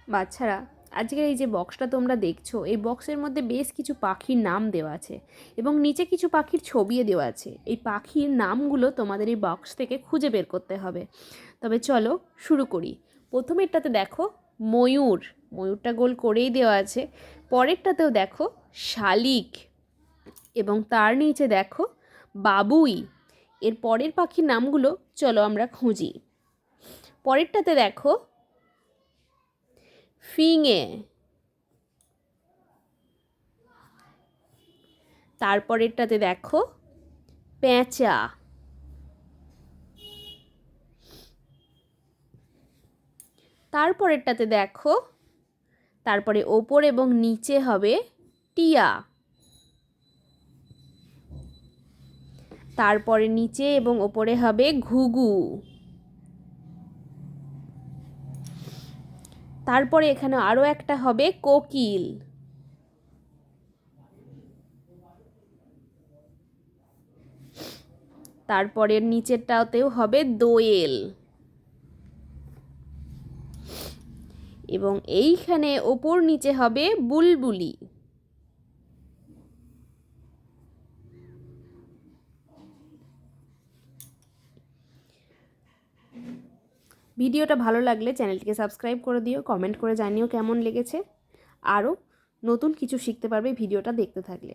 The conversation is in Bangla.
বাচ্চারা, আজকের এই যে বক্সটা তোমরা দেখছো, এই বক্সের মধ্যে বেশ কিছু পাখির নাম দেওয়া আছে এবং নিচে কিছু পাখির ছবিও দেওয়া আছে। এই পাখির নামগুলো তোমাদের এই বক্স থেকে খুঁজে বের করতে হবে। তবে চলো শুরু করি। প্রথমেরটাতে দেখো ময়ূর, ময়ূরটা গোল করেই দেওয়া আছে। পরেরটাতেও দেখো শালিক, এবং তার নিচে দেখো বাবুই। এর পরের পাখির নামগুলো চলো আমরা খুঁজি। পরেরটাতে দেখো ফিঙে, তারপরেরটাতে দেখো পেঁচা, তারপরেরটাতে দেখো, তারপরে ওপর এবং নিচে হবে টিয়া, তারপরে নিচে এবং ওপরে হবে ঘুঘু, তারপরে এখানে আরও একটা হবে কোকিল, তারপরের নিচেরটাতেও হবে দোয়েল, এবং এইখানে ওপর নিচে হবে বুলবুলি। ভিডিওটা ভালো লাগলে চ্যানেলটিকে সাবস্ক্রাইব করে দিও, কমেন্ট করে জানিও কেমন লেগেছে। আরও নতুন কিছু শিখতে পারবে ভিডিওটা দেখতে থাকলে।